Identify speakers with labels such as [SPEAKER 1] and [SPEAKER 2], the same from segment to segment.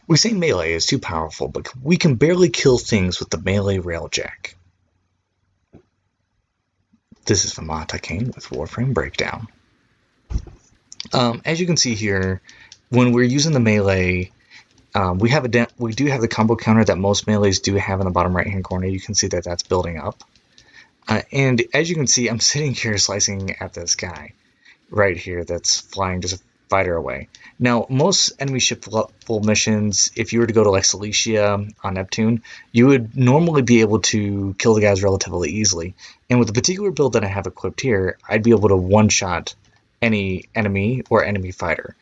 [SPEAKER 1] We say melee is too powerful, but we can barely kill things with the melee railjack. This is Famata Kane with Warframe Breakdown. As you can see here, when we're using the melee, we do have the combo counter that most melees do have in the bottom right hand corner. You can see that that's building up. And as you can see, I'm sitting here slicing at this guy right here that's flying just a fighter away. Now, most enemy ship full missions, if you were to go to like Cilicia on Neptune, you would normally be able to kill the guys relatively easily. And with the particular build that I have equipped here, I'd be able to one-shot any enemy or enemy fighter.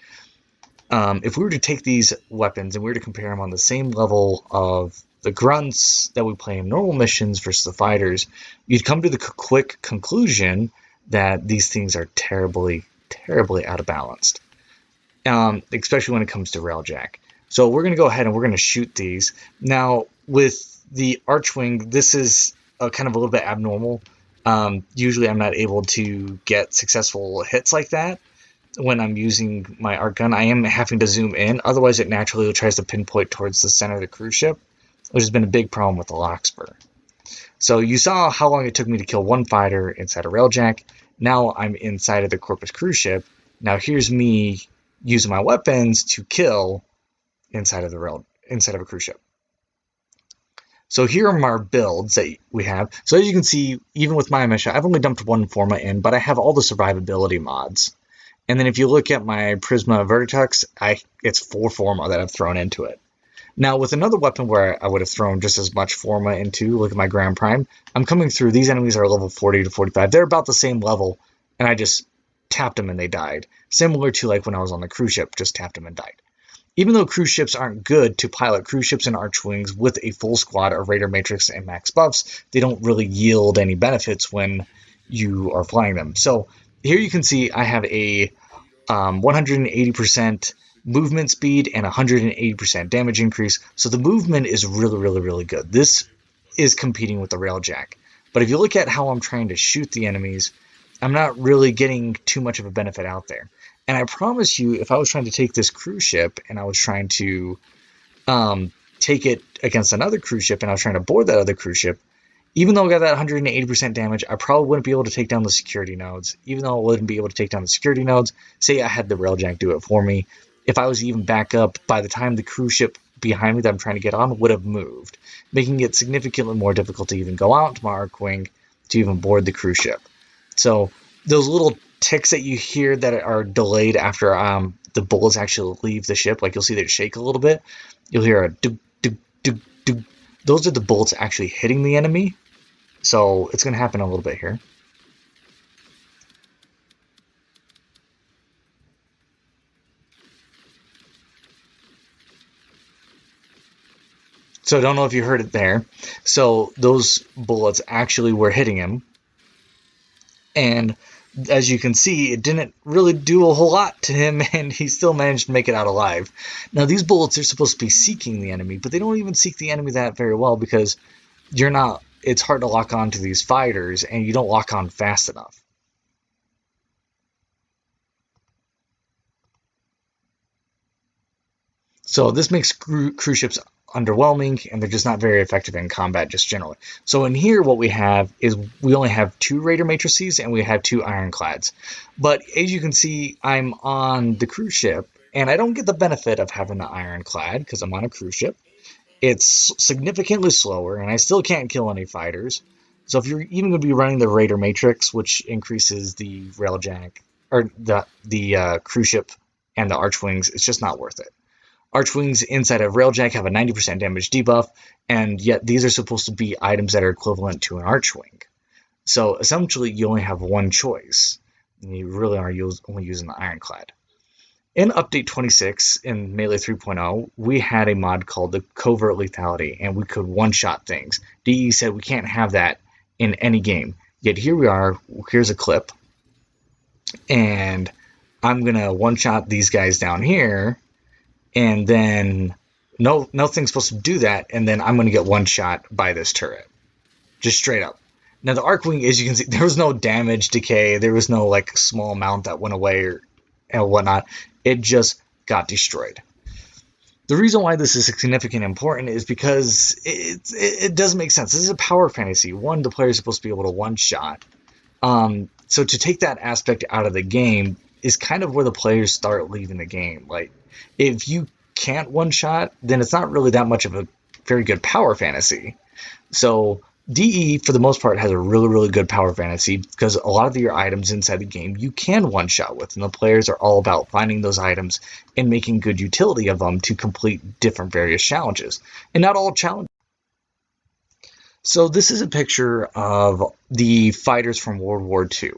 [SPEAKER 1] If we were to take these weapons and we were to compare them on the same level of the grunts that we play in normal missions versus the fighters, you'd come to the quick conclusion that these things are terribly, terribly out of balance, especially when it comes to railjack. So we're going to go ahead and we're going to shoot these. Now, with the Archwing, this is kind of a little bit abnormal. Usually I'm not able to get successful hits like that when I'm using my arc gun. I am having to zoom in, otherwise it naturally tries to pinpoint towards the center of the cruise ship, which has been a big problem with the Larkspur. So you saw how long it took me to kill one fighter inside a railjack. Now I'm inside of the Corpus cruise ship. Now here's me using my weapons to kill inside of a cruise ship. So here are our builds that we have. So as you can see, even with my mesh, I've only dumped one Forma in, but I have all the survivability mods. And then if you look at my Prisma Vertix, it's 4 Forma that I've thrown into it. Now, with another weapon where I would have thrown just as much Forma into, look at my Grand Prime, I'm coming through. These enemies are level 40 to 45. They're about the same level, and I just tapped them and they died. Similar to like when I was on the cruise ship, just tapped them and died. Even though cruise ships aren't good to pilot cruise ships and Archwings with a full squad of Raider Matrix and max buffs, they don't really yield any benefits when you are flying them. So here you can see I have a 180% movement speed and 180% damage increase. So the movement is really, really, really good. This is competing with the railjack. But if you look at how I'm trying to shoot the enemies, I'm not really getting too much of a benefit out there. And I promise you, if I was trying to take this cruise ship and I was trying to take it against another cruise ship and I was trying to board that other cruise ship, even though I got that 180% damage, I probably wouldn't be able to take down the security nodes. Even though I wouldn't be able to take down the security nodes, say I had the railjack do it for me, if I was even back up, by the time the cruise ship behind me that I'm trying to get on would have moved, making it significantly more difficult to even go out to my Archwing to even board the cruise ship. So those little ticks that you hear that are delayed after the bullets actually leave the ship, like you'll see that shake a little bit, you'll hear a dug, dug, dug, dug. Those are the bullets actually hitting the enemy. So it's going to happen a little bit here. So I don't know if you heard it there. So those bullets actually were hitting him. And as you can see, it didn't really do a whole lot to him, and he still managed to make it out alive. Now, these bullets are supposed to be seeking the enemy, but they don't even seek the enemy that very well because it's hard to lock on to these fighters, and you don't lock on fast enough. So this makes cruise ships underwhelming, and they're just not very effective in combat just generally. So in here, what we have is we only have 2 Raider Matrices and we have 2 Ironclads. But as you can see, I'm on the cruise ship, and I don't get the benefit of having the Ironclad because I'm on a cruise ship. It's significantly slower, and I still can't kill any fighters. So if you're even going to be running the Raider Matrix, which increases the railjack, or the cruise ship and the Archwings, it's just not worth it. Archwings inside of Railjack have a 90% damage debuff, and yet these are supposed to be items that are equivalent to an Archwing. So essentially, you only have one choice, and you really are only using the Ironclad. In Update 26 in Melee 3.0, we had a mod called the Covert Lethality, and we could one-shot things. DE said we can't have that in any game. Yet here we are, here's a clip, and I'm going to one-shot these guys down here, and then nothing's supposed to do that, and then I'm going to get one shot by this turret. Just straight up. Now the Archwing, as you can see, there was no damage decay, there was no like small amount that went away and whatnot. It just got destroyed. The reason why this is significant and important is because it does make sense. This is a power fantasy. One, the player is supposed to be able to one shot. So to take that aspect out of the game is kind of where the players start leaving the game. Like, if you can't one shot, then it's not really that much of a very good power fantasy. So DE, for the most part, has a really, really good power fantasy because a lot of your items inside the game you can one shot with, and the players are all about finding those items and making good utility of them to complete different various challenges. And not all challenges. So this is a picture of the fighters from World War II.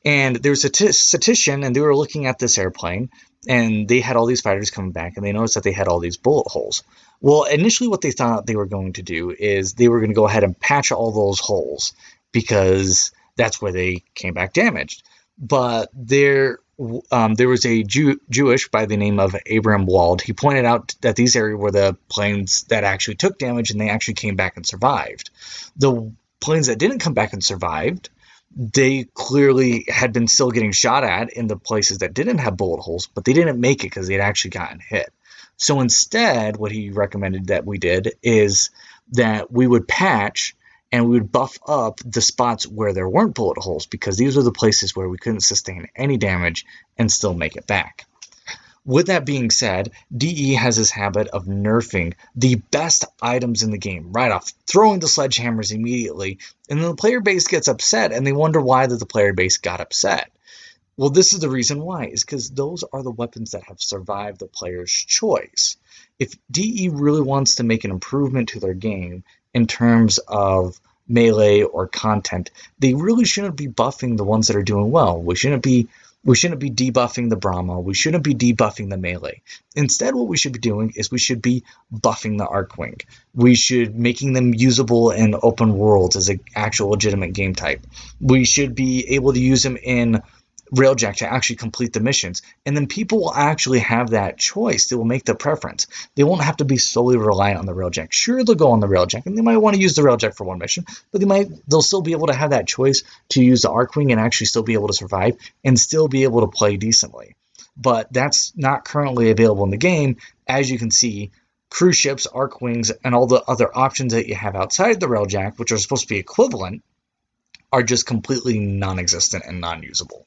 [SPEAKER 1] And there was a statistician, and they were looking at this airplane, and they had all these fighters coming back, and they noticed that they had all these bullet holes. Well, initially, what they thought they were going to do is they were going to go ahead and patch all those holes because that's where they came back damaged. But there was a Jewish by the name of Abraham Wald. He pointed out that these areas were the planes that actually took damage, and they actually came back and survived. The planes that didn't come back and survived, they clearly had been still getting shot at in the places that didn't have bullet holes, but they didn't make it because they'd actually gotten hit. So instead, what he recommended that we did is that we would patch and we would buff up the spots where there weren't bullet holes because these were the places where we couldn't sustain any damage and still make it back. With that being said, DE has this habit of nerfing the best items in the game right off, throwing the sledgehammers immediately, and then the player base gets upset and they wonder why the player base got upset. Well, this is the reason why, is because those are the weapons that have survived the player's choice. If DE really wants to make an improvement to their game in terms of melee or content, they really shouldn't be buffing the ones that are doing well. We shouldn't be debuffing the Brahma. We shouldn't be debuffing the melee. Instead, what we should be doing is we should be buffing the Archwing. We should making them usable in open worlds as an actual legitimate game type. We should be able to use them in Railjack to actually complete the missions. And then people will actually have that choice. They will make the preference. They won't have to be solely reliant on the Railjack. Sure, they'll go on the Railjack, and they might want to use the Railjack for one mission, but they'll still be able to have that choice to use the Archwing and actually still be able to survive and still be able to play decently. But that's not currently available in the game. As you can see, cruise ships, Archwings, and all the other options that you have outside the Railjack, which are supposed to be equivalent, are just completely non-existent and non-usable.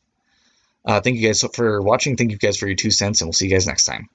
[SPEAKER 1] Thank you guys for watching. Thank you guys for your 2 cents, and we'll see you guys next time.